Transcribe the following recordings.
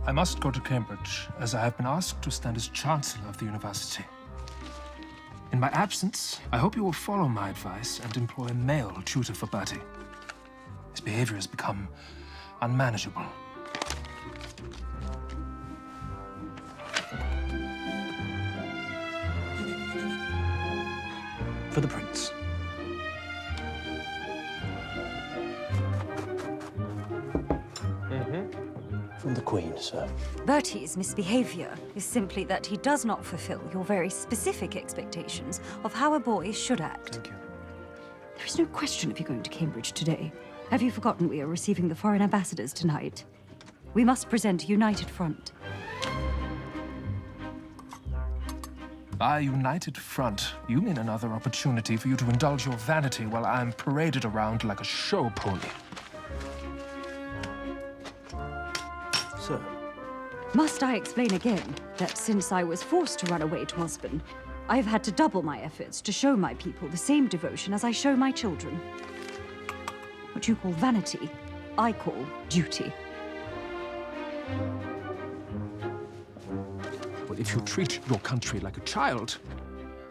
I must go to Cambridge, as I have been asked to stand as Chancellor of the university. In my absence, I hope you will follow my advice and employ a male tutor for Bertie. His behavior has become unmanageable. For the Prince. From the Queen, sir. Bertie's misbehavior is simply that he does not fulfill your very specific expectations of how a boy should act. Thank you. There is no question of you going to Cambridge today. Have you forgotten we are receiving the foreign ambassadors tonight? We must present a united front. By united front, you mean another opportunity for you to indulge your vanity while I'm paraded around like a show pony. Sir. Must I explain again that since I was forced to run away to Osborne, I have had to double my efforts to show my people the same devotion as I show my children. What you call vanity, I call duty. Well, if you treat your country like a child,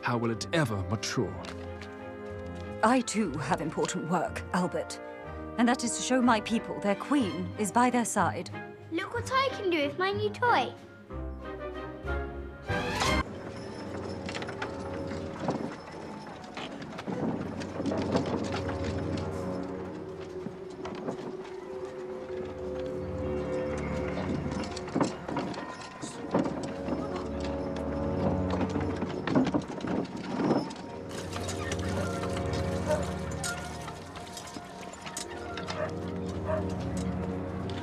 how will it ever mature? I, too, have important work, Albert. And that is to show my people their queen is by their side. Look what I can do with my new toy.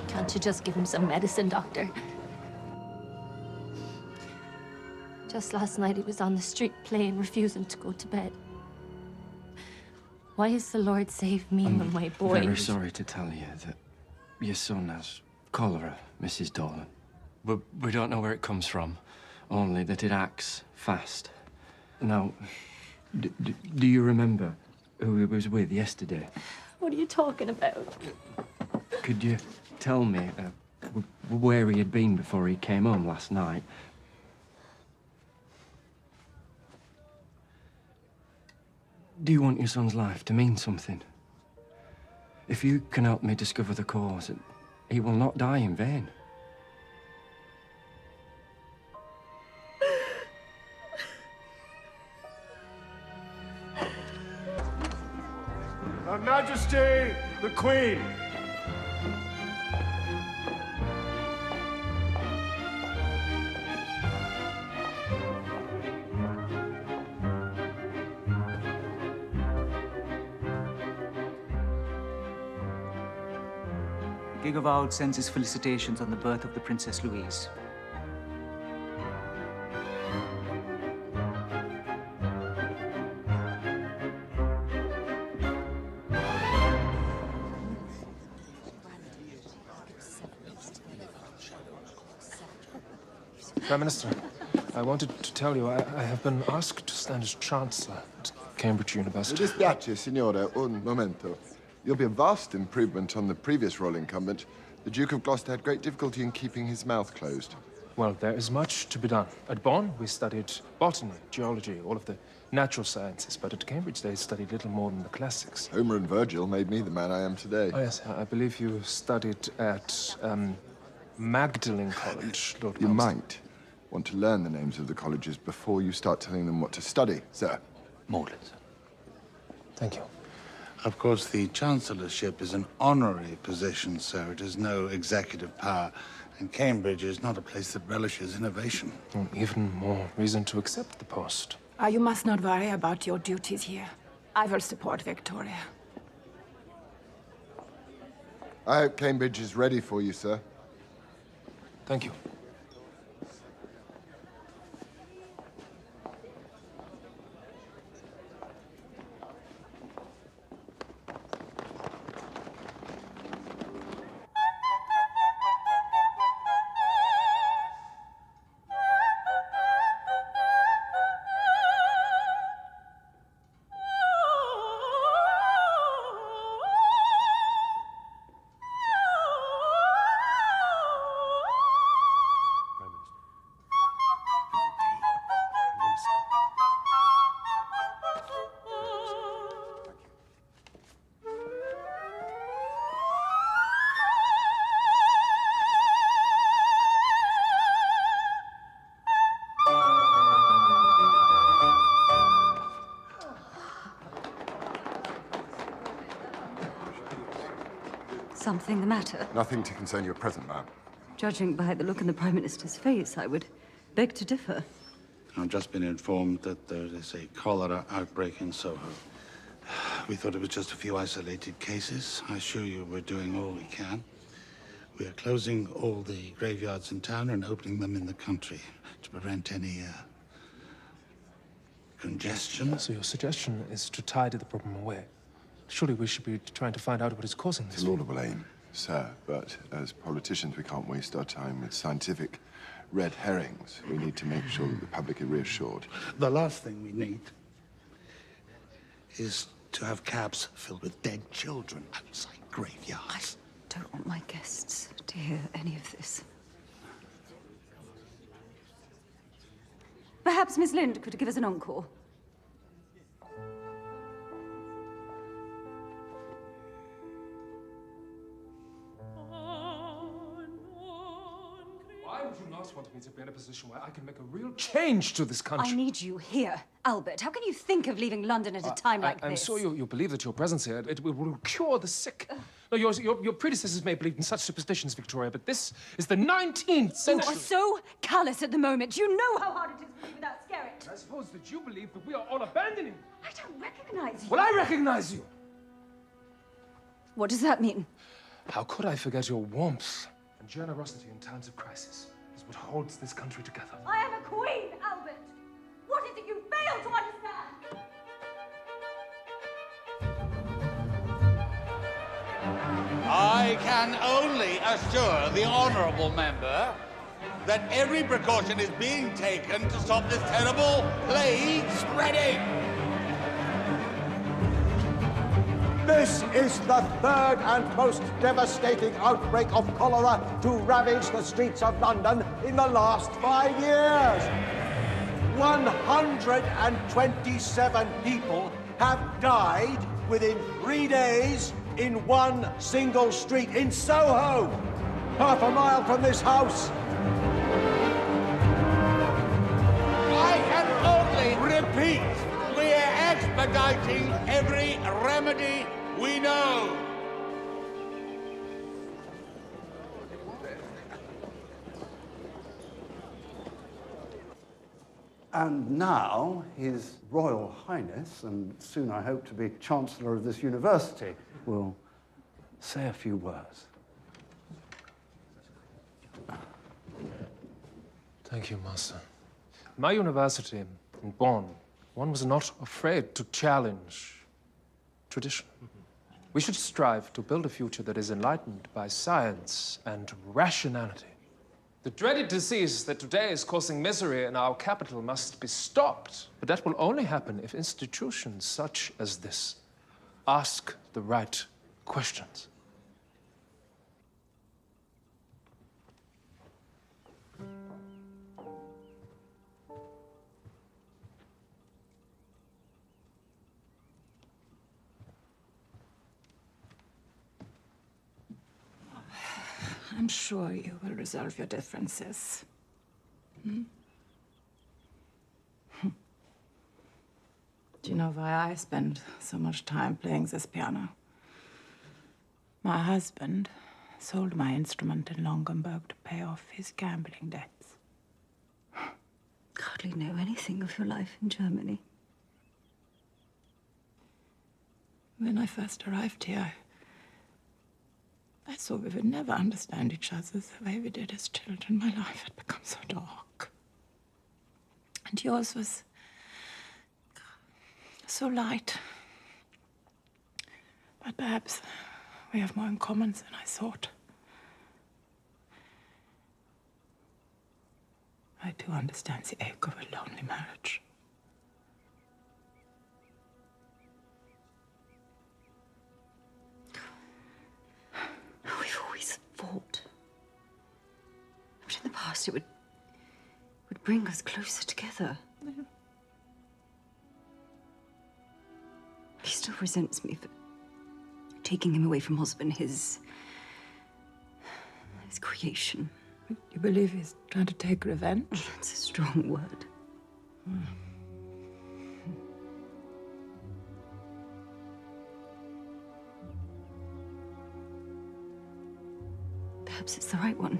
Can't you just give him some medicine, Doctor? Just last night he was on the street playing, refusing to go to bed. Why has the Lord saved me when my boy... I'm very sorry to tell you that your son has cholera, Mrs. Dolan. We don't know where it comes from, only that it acts fast. Now, do you remember who he was with yesterday? What are you talking about? Could you tell me where he had been before he came home last night? Do you want your son's life to mean something? If you can help me discover the cause, he will not die in vain. Her Majesty, the Queen. Gigavold sends his felicitations on the birth of the Princess Louise. Prime Minister, I wanted to tell you I have been asked to stand as Chancellor at Cambridge University. Mi dispiace, signore, un momento. You'll be a vast improvement on the previous royal incumbent. The Duke of Gloucester had great difficulty in keeping his mouth closed. Well, there is much to be done. At Bonn, we studied botany, geology, all of the natural sciences, but at Cambridge, they studied little more than the classics. Homer and Virgil made me the man I am today. Oh, yes, I believe you studied at Magdalen College, Lord You Palmerston. might want to learn the names of the colleges before you start telling them what to study, sir. Maudlin, sir. Thank you. Of course, the Chancellorship is an honorary position, sir. It has no executive power, and Cambridge is not a place that relishes innovation. Even more reason to accept the post. You must not worry about your duties here. I will support Victoria. I hope Cambridge is ready for you, sir. Thank you. something the matter? Nothing to concern you at present, ma'am. Judging by the look in the Prime Minister's face, I would beg to differ. I've just been informed that there is a cholera outbreak in Soho. We thought it was just a few isolated cases. I assure you we're doing all we can. We are closing all the graveyards in town and opening them in the country to prevent any congestion. So your suggestion is to tide the problem away. Surely we should be trying to find out what is causing this. It's a laudable aim, sir, but as politicians, we can't waste our time with scientific red herrings. We need to make sure that the public are reassured. The last thing we need is to have cabs filled with dead children outside graveyards. I don't want my guests to hear any of this. Perhaps Miss Lind could give us an encore. Why would you not want me to be in a position where I can make a real change to this country? I need you here, Albert. How can you think of leaving London at a time like I'm this? sure you believe that your presence here, it will cure the sick. No, your predecessors may believe in such superstitions, Victoria, but this is the 19th century. You are so callous at the moment. You know how hard it is for me without Skerritt. I suppose that you believe that we are all abandoning you. I don't recognize you. Well, I recognize you. What does that mean? How could I forget your warmth and generosity in times of crisis? Is what holds this country together. I am a queen, Albert. What is it you fail to understand? I can only assure the honourable member that every precaution is being taken to stop this terrible plague spreading. This is the third and most devastating outbreak of cholera to ravage the streets of London in the last 5 years. 127 people have died within 3 days in one single street in Soho, half a mile from this house. I can only repeat, we're expediting every remedy we know. And now, His Royal Highness, and soon I hope to be Chancellor of this university, will say a few words. Thank you, Master. My university in Bonn, one was not afraid to challenge tradition. We should strive to build a future that is enlightened by science and rationality. The dreaded disease that today is causing misery in our capital must be stopped. But that will only happen if institutions such as this ask the right questions. I'm sure you will resolve your differences. Hmm? Do you know why I spend so much time playing this piano? My husband sold my instrument in Longenburg to pay off his gambling debts. Hardly know anything of your life in Germany. When I first arrived here, I thought we would never understand each other the way we did as children. My life had become so dark. And yours was so light. But perhaps we have more in common than I thought. I do understand the ache of a lonely marriage. We've always fought. But in the past, it would bring us closer together. Yeah. He still resents me for taking him away from Osborne, his creation. You believe he's trying to take revenge? That's a strong word. Perhaps it's the right one.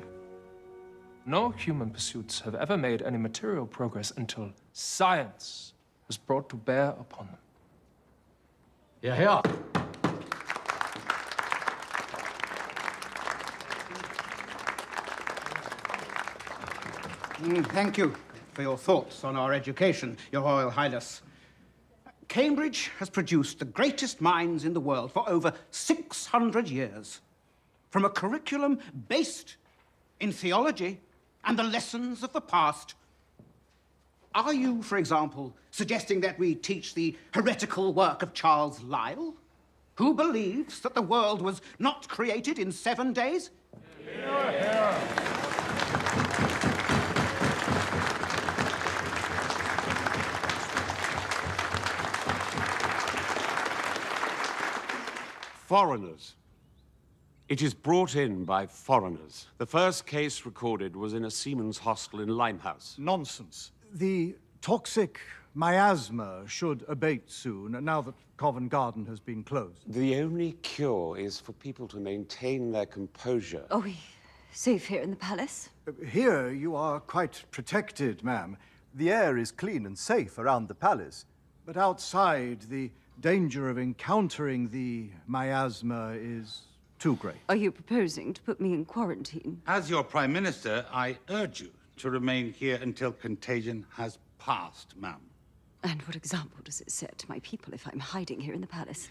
No human pursuits have ever made any material progress until science was brought to bear upon them. Yeah, yeah. Thank you for your thoughts on our education, Your Royal Highness. Cambridge has produced the greatest minds in the world for over 600 years. From a curriculum based in theology and the lessons of the past. Are you, for example, suggesting that we teach the heretical work of Charles Lyell, who believes that the world was not created in 7 days? Foreigners. It is brought in by foreigners. The first case recorded was in a seamen's hostel in Limehouse. Nonsense. The toxic miasma should abate soon, now that Covent Garden has been closed. The only cure is for people to maintain their composure. Are we safe here in the palace? Here you are quite protected, ma'am. The air is clean and safe around the palace. But outside, the danger of encountering the miasma is too great. Are you proposing to put me in quarantine? As your Prime Minister, I urge you to remain here until contagion has passed, ma'am. And what example does it set to my people if I'm hiding here in the palace?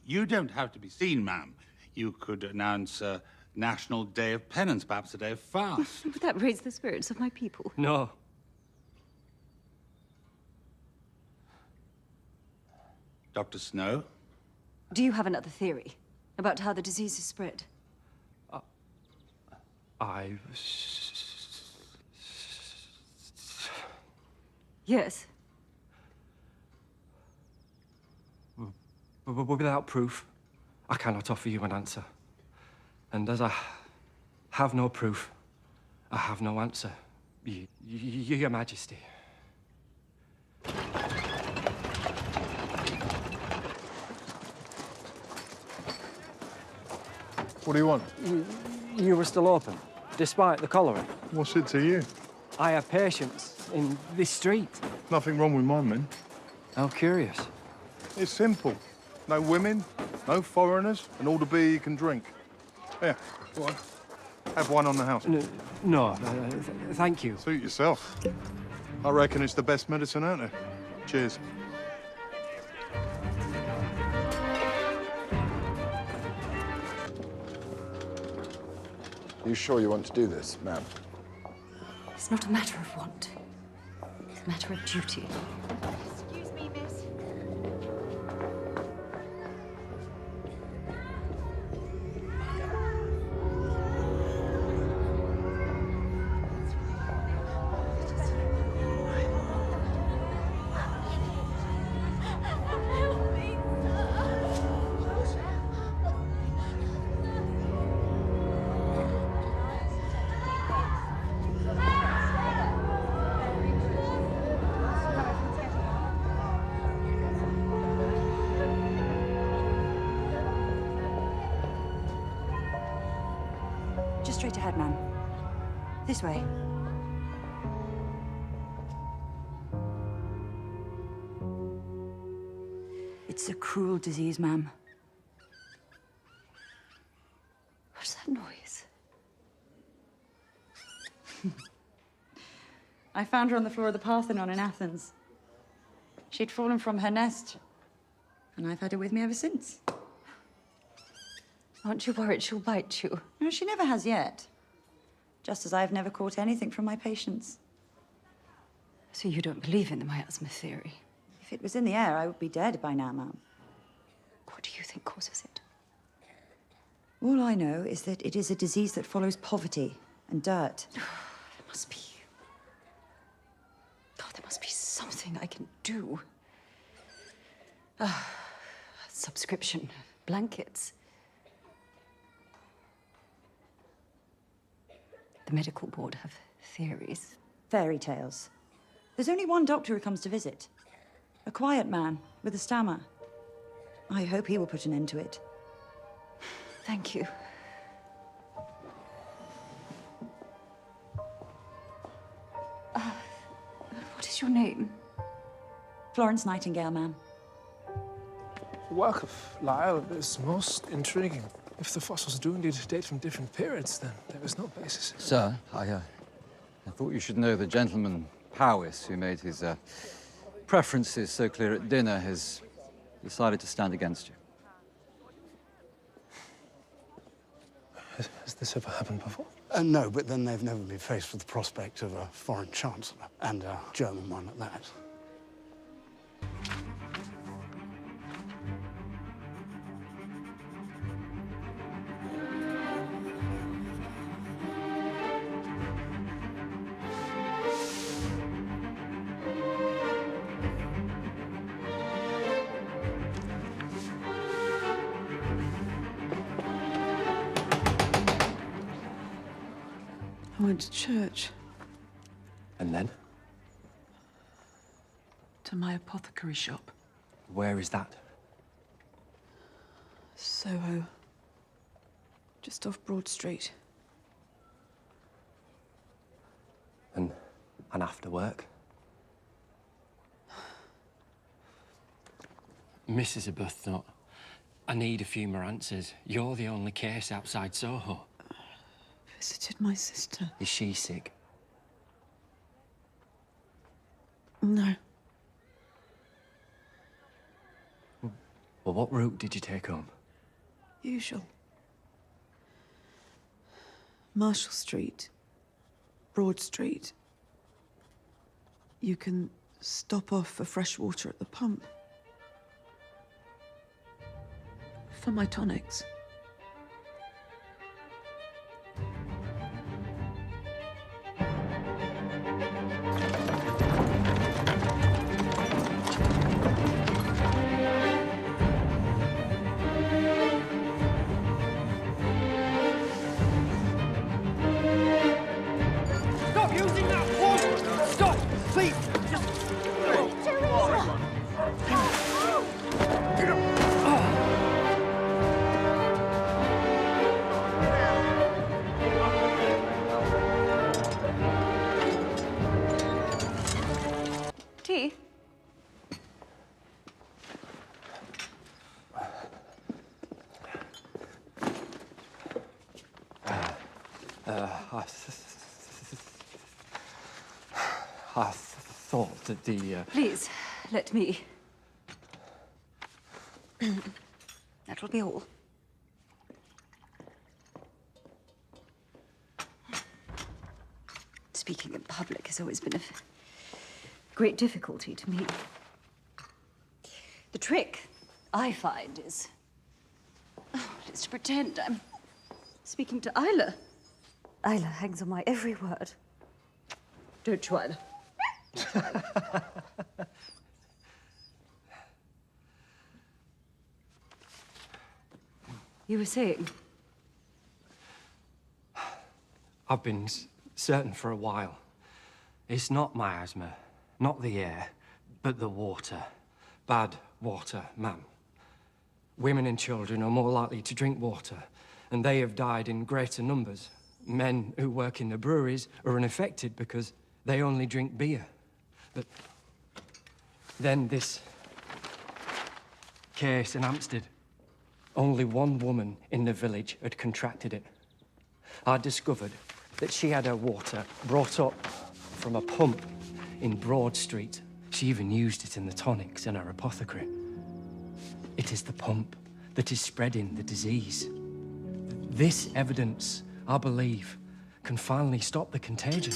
You don't have to be seen, ma'am. You could announce a National Day of Penance, perhaps a day of fast. Would that raise the spirits of my people? No. Dr. Snow? Do you have another theory about how the disease is spread? Yes. Without proof, I cannot offer you an answer. And as I have no proof, I have no answer. Your Majesty. What do you want? You were still open, despite the cholera. What's it to you? I have patients in this street. Nothing wrong with mine, man. How curious. It's simple. No women, no foreigners, and all the beer you can drink. Here, go on. Have one on the house. No, thank you. Suit yourself. I reckon it's the best medicine out there. Cheers. Are you sure you want to do this, ma'am? It's not a matter of want. It's a matter of duty. Excuse me, miss. Just straight ahead, ma'am. This way. It's a cruel disease, ma'am. What's that noise? I found her on the floor of the Parthenon in Athens. She'd fallen from her nest, and I've had her with me ever since. Aren't you worried she'll bite you? No, she never has yet. Just as I've never caught anything from my patients. So you don't believe in the miasma theory? If it was in the air, I would be dead by now, ma'am. What do you think causes it? All I know is that it is a disease that follows poverty and dirt. There must be... God, there must be something I can do. Subscription, blankets. The medical board have theories. Fairy tales. There's only one doctor who comes to visit. A quiet man with a stammer. I hope he will put an end to it. Thank you. name? Florence Nightingale, ma'am. The work of Lyle is most intriguing. If the fossils do indeed date from different periods, then there is no basis. Sir, I thought you should know the gentleman Powys, who made his preferences so clear at dinner, has decided to stand against you. Has this ever happened before? No, but then they've never been faced with the prospect of a foreign chancellor, and a German one at that. I went to church. And then? To my apothecary shop. Where is that? Soho. Just off Broad Street. And after work? Mrs. Arbuthnot, I need a few more answers. You're the only case outside Soho. Visited my sister. Is she sick? No. Well, what route did you take home? Usual. Marshall Street. Broad Street. You can stop off for fresh water at the pump. For my tonics. Stop using that wall! Stop! Please! Just... Tea? I thought that the... Please, let me. That will be all. Speaking in public has always been of great difficulty to me. The trick, I find, is to pretend I'm speaking to Isla. Isla hangs on my every word. Don't you, Isla? You were saying? I've been certain for a while. It's not miasma, not the air, but the water. Bad water, ma'am. Women and children are more likely to drink water, and they have died in greater numbers. Men who work in the breweries are unaffected because they only drink beer. But then this case in Hampstead, only one woman in the village had contracted it. I discovered that she had her water brought up from a pump in Broad Street. She even used it in the tonics in her apothecary. It is the pump that is spreading the disease. This evidence, I believe, can finally stop the contagion.